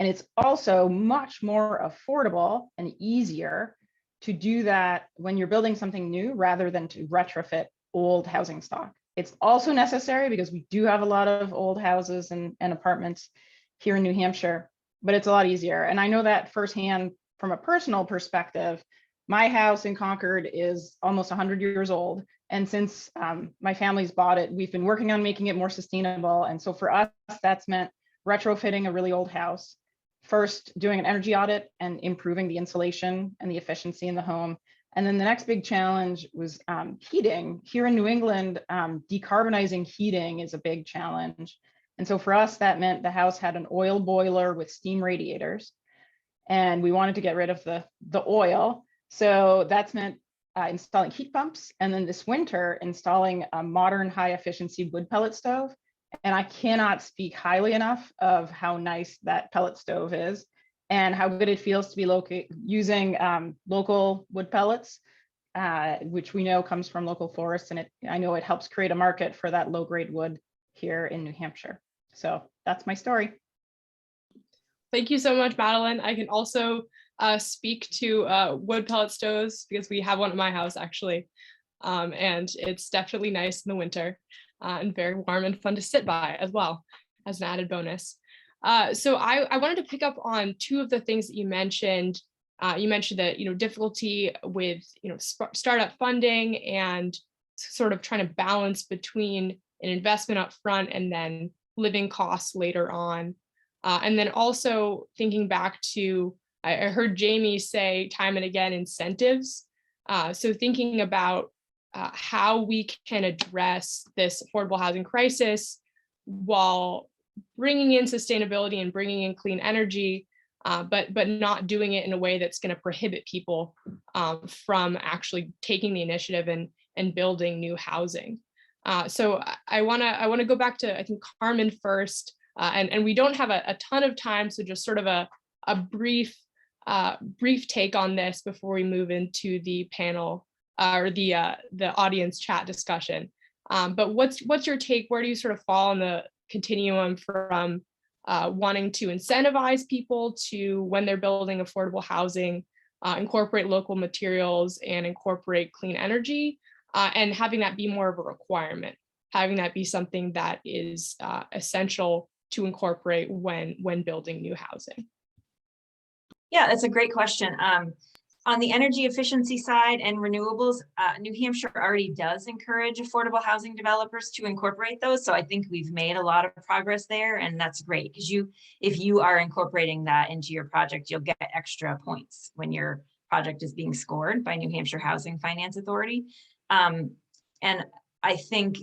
And it's also much more affordable and easier to do that when you're building something new rather than to retrofit old housing stock. It's also necessary because we do have a lot of old houses and apartments here in New Hampshire, but it's a lot easier. And I know that firsthand from a personal perspective. My house in Concord is almost 100 years old. And since my family's bought it, we've been working on making it more sustainable. And so for us, that's meant retrofitting a really old house, first doing an energy audit and improving the insulation and the efficiency in the home. And then the next big challenge was heating. Here in New England, decarbonizing heating is a big challenge. And so for us, that meant the house had an oil boiler with steam radiators. And we wanted to get rid of the oil. So that's meant installing heat pumps. And then this winter, installing a modern high efficiency wood pellet stove. And I cannot speak highly enough of how nice that pellet stove is and how good it feels to be using local wood pellets, which we know comes from local forests. And I know it helps create a market for that low grade wood here in New Hampshire. So that's my story. Thank you so much, Madeline. I can also speak to wood pellet stoves because we have one at my house actually. And it's definitely nice in the winter and very warm and fun to sit by as well as an added bonus. So I wanted to pick up on two of the things that you mentioned. You mentioned that, difficulty with, startup funding and sort of trying to balance between an investment up front and then living costs later on. And then also thinking back to, I heard Jamie say time and again, incentives. So thinking about how we can address this affordable housing crisis while bringing in sustainability and bringing in clean energy, but not doing it in a way that's going to prohibit people from actually taking the initiative and building new housing. So I want to go back to, I think, Carmen first. And we don't have a ton of time, so just sort of a brief take on this before we move into the panel or the audience chat discussion. But what's your take? Where do you sort of fall on the continuum from wanting to incentivize people to, when they're building affordable housing, incorporate local materials and incorporate clean energy, and having that be more of a requirement, having that be something that is essential to incorporate when building new housing? Yeah, that's a great question. On the energy efficiency side and renewables, New Hampshire already does encourage affordable housing developers to incorporate those. So I think we've made a lot of progress there, and that's great because if you are incorporating that into your project, you'll get extra points when your project is being scored by New Hampshire Housing Finance Authority. And I think,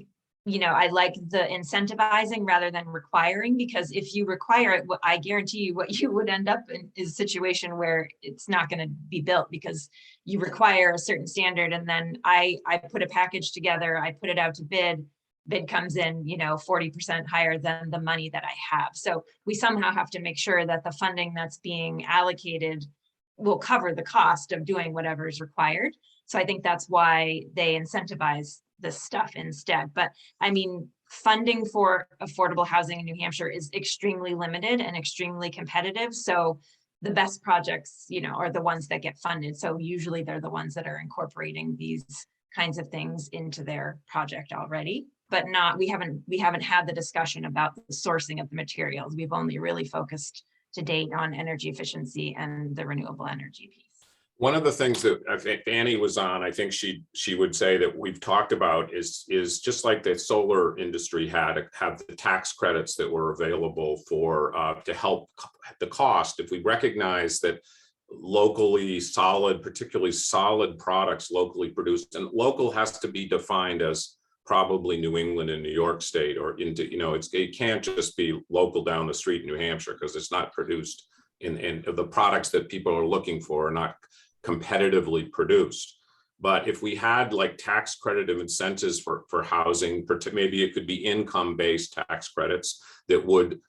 I like the incentivizing rather than requiring, because if you require it, I guarantee you what you would end up in is a situation where it's not going to be built because you require a certain standard. And then I put a package together, I put it out to bid, bid comes in, 40% higher than the money that I have. So we somehow have to make sure that the funding that's being allocated will cover the cost of doing whatever is required. So I think that's why they incentivize this stuff instead. But I mean, funding for affordable housing in New Hampshire is extremely limited and extremely competitive. So the best projects, are the ones that get funded. So usually they're the ones that are incorporating these kinds of things into their project already, but we haven't had the discussion about the sourcing of the materials. We've only really focused to date on energy efficiency and the renewable energy piece. One of the things that I think Annie was on, I think she would say that we've talked about is just like the solar industry have the tax credits that were available for to help the cost. If we recognize that locally solid, particularly solid products locally produced, and local has to be defined as probably New England and New York State, or into, it can't just be local down the street in New Hampshire, because it's not produced in the products that people are looking for are not competitively produced. But if we had like tax credit of incentives for housing, maybe it could be income-based tax credits that would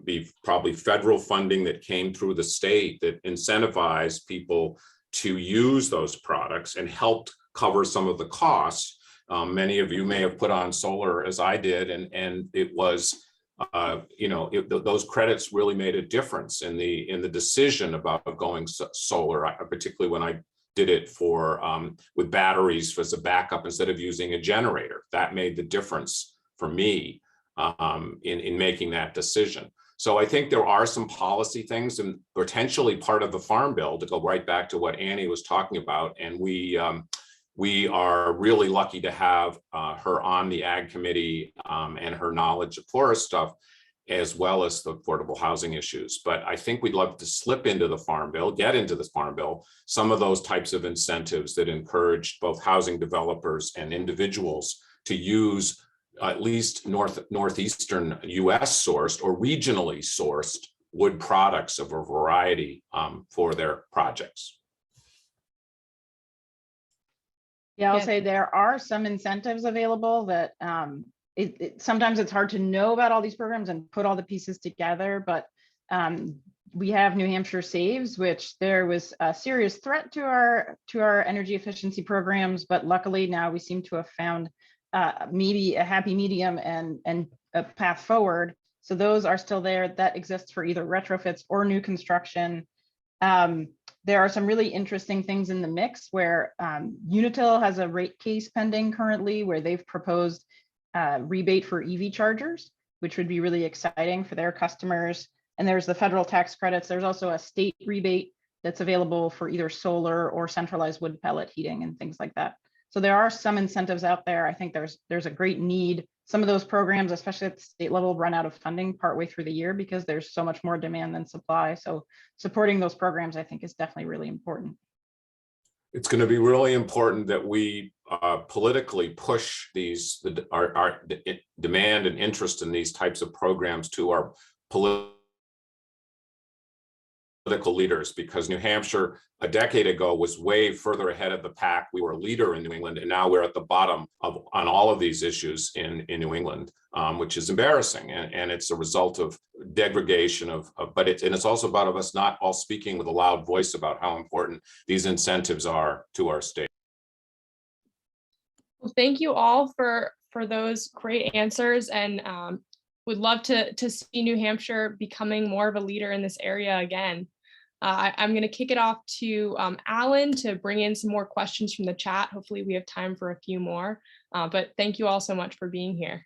be probably federal funding that came through the state that incentivized people to use those products and helped cover some of the costs. Many of you may have put on solar as I did, and it was, those credits really made a difference in the decision about going solar, particularly when I did it for with batteries as a backup instead of using a generator. That made the difference for me in making that decision. So I think there are some policy things and potentially part of the Farm Bill, to go right back to what Annie was talking about. And we are really lucky to have her on the Ag Committee and her knowledge of forest stuff, as well as the affordable housing issues. But I think we'd love to slip into the Farm Bill, get into the Farm Bill, some of those types of incentives that encourage both housing developers and individuals to use at least northeastern US sourced or regionally sourced wood products of a variety for their projects. Yeah, I'll Yeah. say there are some incentives available that sometimes it's hard to know about all these programs and put all the pieces together, but we have New Hampshire Saves, which there was a serious threat to our energy efficiency programs, but luckily now we seem to have found maybe a happy medium and a path forward. So those are still there. That exists for either retrofits or new construction. There are some really interesting things in the mix where Unitil has a rate case pending currently where they've proposed rebate for EV chargers, which would be really exciting for their customers. And there's the federal tax credits. There's also a state rebate that's available for either solar or centralized wood pellet heating and things like that. So there are some incentives out there. I think there's a great need. Some of those programs, especially at the state level, run out of funding partway through the year because there's so much more demand than supply. So supporting those programs, I think, is definitely really important. It's going to be really important that we politically push our demand and interest in these types of programs to our political leaders, because New Hampshire a decade ago was way further ahead of the pack. We were a leader in New England, and now we're at the bottom on all of these issues in New England, which is embarrassing. And it's a result of degradation but it's also about us not all speaking with a loud voice about how important these incentives are to our state. Well, thank you all for those great answers, and would love to see New Hampshire becoming more of a leader in this area again. I'm going to kick it off to Alan to bring in some more questions from the chat. Hopefully we have time for a few more, but thank you all so much for being here.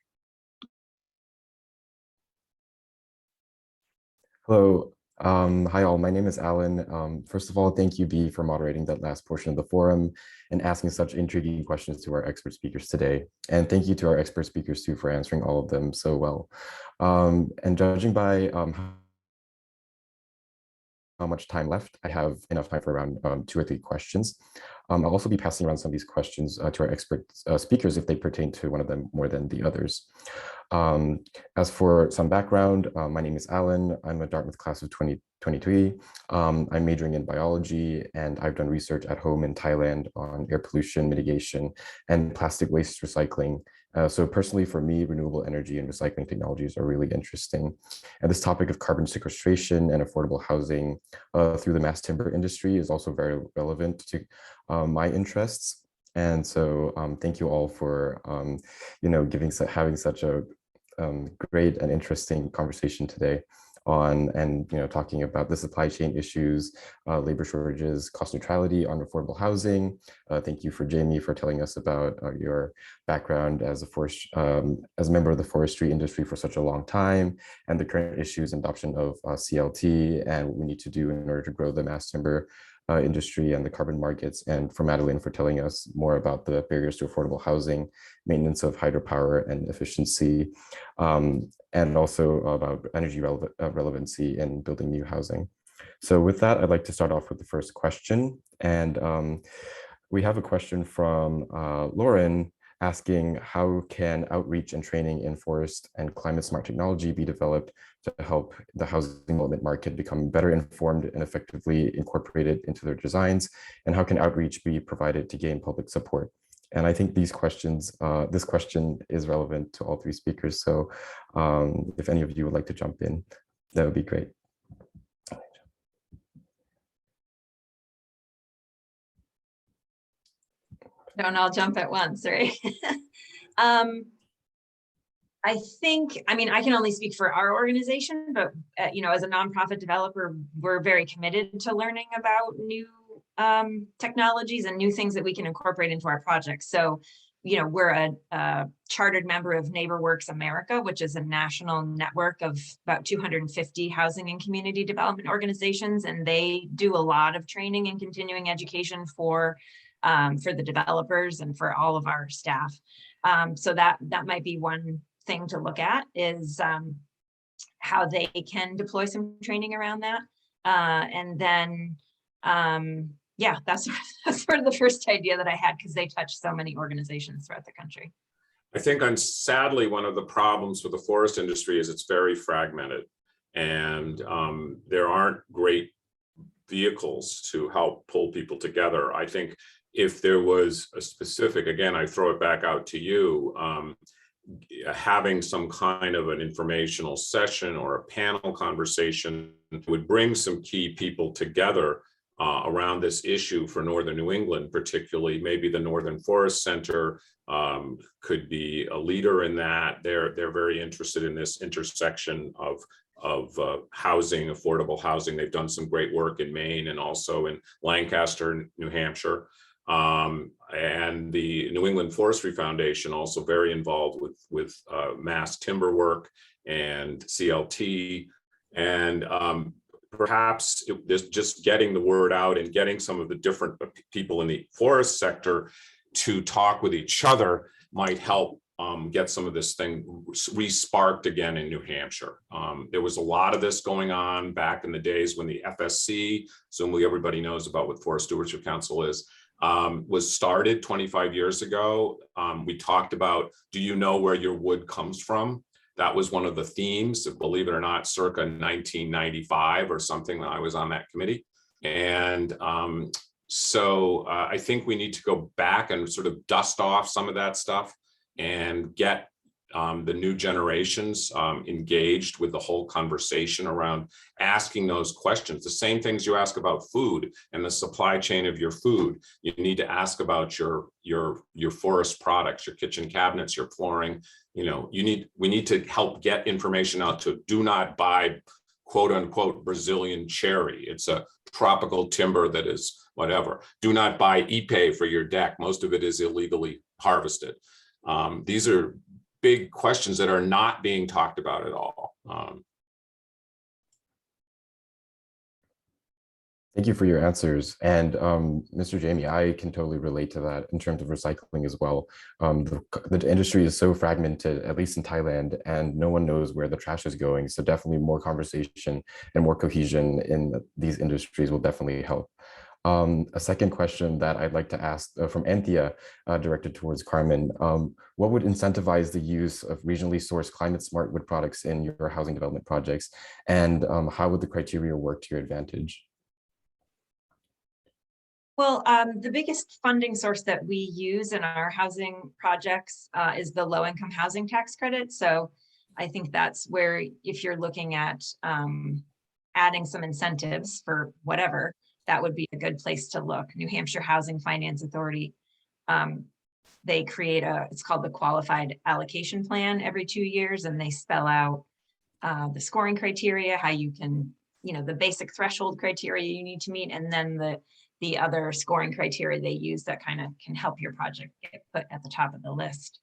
Hello. Hi all, my name is Alan. First of all, thank you, Bea, for moderating that last portion of the forum and asking such intriguing questions to our expert speakers today. And thank you to our expert speakers too for answering all of them so well. And judging by how much time left, I have enough time for around 2 or 3 questions. I'll also be passing around some of these questions to our expert speakers if they pertain to one of them more than the others. As for some background, my name is Alan. I'm a Dartmouth class of 2023. I'm majoring in biology, and I've done research at home in Thailand on air pollution mitigation and plastic waste recycling So personally, for me, renewable energy and recycling technologies are really interesting. And this topic of carbon sequestration and affordable housing through the mass timber industry is also very relevant to my interests. And so thank you all for, having such a great and interesting conversation today on, and talking about the supply chain issues, labor shortages, cost neutrality on affordable housing. Thank you for Jamie for telling us about your background as a member of the forestry industry for such a long time, and the current issues and adoption of CLT and what we need to do in order to grow the mass timber industry and the carbon markets, and for Madeline for telling us more about the barriers to affordable housing, maintenance of hydropower and efficiency, and also about energy relevancy in building new housing. So with that, I'd like to start off with the first question. And we have a question from Lauren asking, how can outreach and training in forest and climate smart technology be developed to help the housing development market become better informed and effectively incorporated into their designs? And how can outreach be provided to gain public support? And I think these questions, this question is relevant to all three speakers. So if any of you would like to jump in, that would be great. Don't all jump at once, right? I mean, I can only speak for our organization, but as a nonprofit developer, we're very committed to learning about new technologies and new things that we can incorporate into our projects. So, we're a chartered member of NeighborWorks America, which is a national network of about 250 housing and community development organizations, and they do a lot of training and continuing education for the developers and for all of our staff. So that might be one thing to look at, is how they can deploy some training around that. And then, yeah, that's sort of the first idea that I had, because they touch so many organizations throughout the country. I think sadly, one of the problems with the forest industry is it's very fragmented, and there aren't great vehicles to help pull people together. I think if there was a specific, again, I throw it back out to you, having some kind of an informational session or a panel conversation would bring some key people together around this issue for Northern New England, particularly. Maybe the Northern Forest Center could be a leader in that. They're very interested in this intersection of housing, affordable housing. They've done some great work in Maine and also in Lancaster, New Hampshire. And the New England Forestry Foundation also very involved with mass timber work and CLT, and perhaps just getting the word out and getting some of the different people in the forest sector to talk with each other might help get some of this thing re-sparked again in New Hampshire. There was a lot of this going on back in the days when the FSC, assumably everybody knows about what Forest Stewardship Council is, was started 25 years ago. We talked about, do you know where your wood comes from? That was one of the themes, believe it or not, circa 1995 or something, when I was on that committee. And so I think we need to go back and sort of dust off some of that stuff and get the new generations engaged with the whole conversation around asking those questions. The same things you ask about food and the supply chain of your food, you need to ask about your forest products, your kitchen cabinets, your flooring. We need to help get information out to do not buy quote unquote Brazilian cherry. It's a tropical timber that is whatever. Do not buy ipe for your deck. Most of it is illegally harvested. These are big questions that are not being talked about at all. Thank you for your answers. And Mr. Jamie, I can totally relate to that in terms of recycling as well. The industry is so fragmented, at least in Thailand, and no one knows where the trash is going. So definitely more conversation and more cohesion in these industries will definitely help. A second question that I'd like to ask from Anthea, directed towards Carmen, what would incentivize the use of regionally sourced climate smart wood products in your housing development projects? And how would the criteria work to your advantage? Well, the biggest funding source that we use in our housing projects is the low-income housing tax credit. So I think that's where, if you're looking at adding some incentives for whatever, that would be a good place to look. New Hampshire Housing Finance Authority, they create it's called the Qualified Allocation Plan every 2 years, and they spell out the scoring criteria, how you can, the basic threshold criteria you need to meet, and then the other scoring criteria they use that kind of can help your project get put at the top of the list.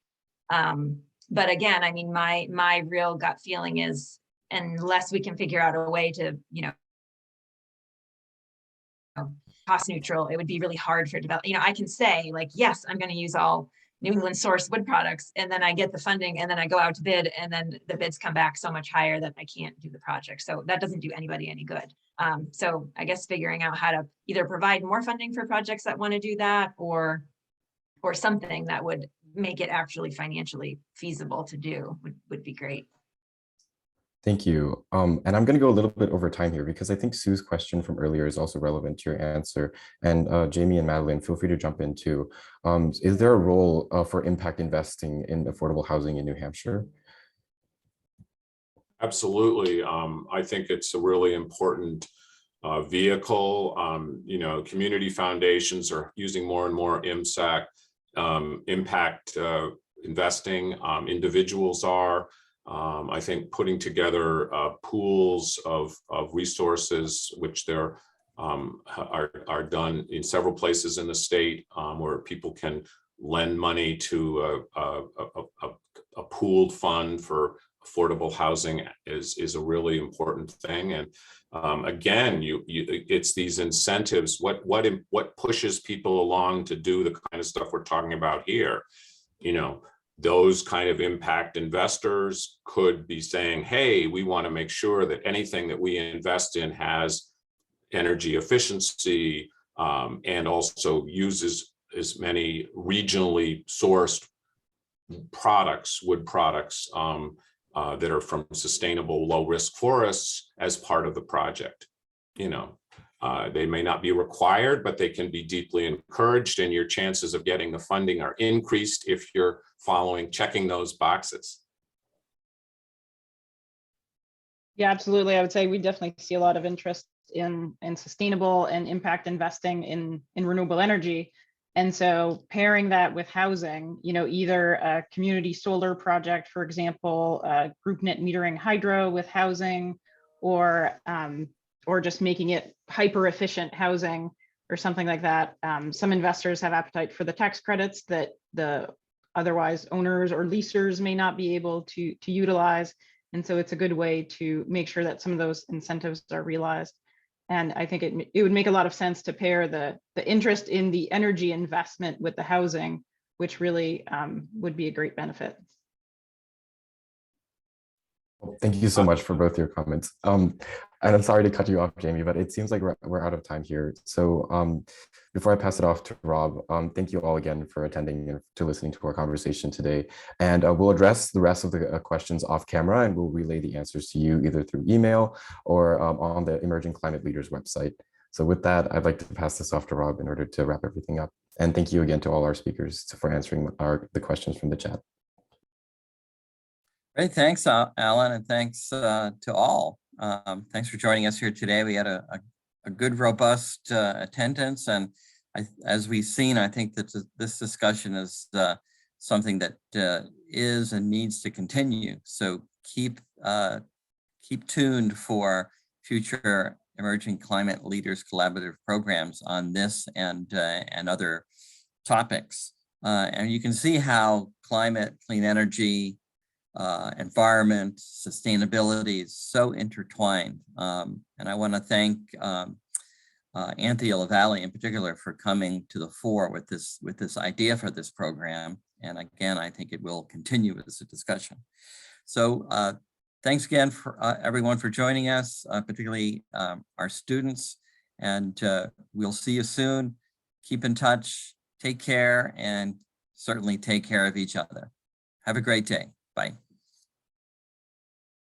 But again, I mean, my real gut feeling is, unless we can figure out a way to, cost neutral, it would be really hard for develop. I can say like, yes, I'm going to use all New England source wood products, and then I get the funding, and then I go out to bid, and then the bids come back so much higher that I can't do the project. So that doesn't do anybody any good. So I guess figuring out how to either provide more funding for projects that want to do that, or something that would make it actually financially feasible to do would be great. Thank you. And I'm going to go a little bit over time here because I think Sue's question from earlier is also relevant to your answer. And Jamie and Madeline, feel free to jump in too. Is there a role for impact investing in affordable housing in New Hampshire? Absolutely. I think it's a really important vehicle. Community foundations are using more and more IMSAC, impact investing. Individuals are. I think putting together pools of resources, which there are done in several places in the state, where people can lend money to a pooled fund for affordable housing is a really important thing. And again, it's these incentives. What pushes people along to do the kind of stuff we're talking about here? Those kind of impact investors could be saying, hey, we want to make sure that anything that we invest in has energy efficiency, and also uses as many regionally sourced products, wood products, that are from sustainable low risk forests as part of the project. They may not be required, but they can be deeply encouraged, and your chances of getting the funding are increased if you're checking those boxes. Yeah, absolutely. I would say we definitely see a lot of interest in sustainable and impact investing in renewable energy. And so pairing that with housing, either a community solar project, for example, group net metering hydro with housing, or just making it hyper efficient housing or something like that. Some investors have appetite for the tax credits that the otherwise owners or leasers may not be able to utilize. And so it's a good way to make sure that some of those incentives are realized. And I think it would make a lot of sense to pair the interest in the energy investment with the housing, which really would be a great benefit. Thank you so much for both your comments. And I'm sorry to cut you off, Jamie, but it seems like we're out of time here. So before I pass it off to Rob, thank you all again for attending and to listening to our conversation today. And we'll address the rest of the questions off camera, and we'll relay the answers to you either through email or on the Emerging Climate Leaders website. So with that, I'd like to pass this off to Rob in order to wrap everything up. And thank you again to all our speakers for answering the questions from the chat. Great, thanks, Alan, and thanks to all. Thanks for joining us here today. We had a good, robust attendance, and as we've seen, I think that this discussion is something that is and needs to continue. So keep tuned for future Emerging Climate Leaders collaborative programs on this and other topics. And you can see how climate, clean energy, environment, sustainability is so intertwined. And I want to thank Anthea LaValle in particular for coming to the fore with this idea for this program. And again, I think it will continue as a discussion. So thanks again for everyone for joining us, particularly our students. And we'll see you soon. Keep in touch, take care, and certainly take care of each other. Have a great day. Bye.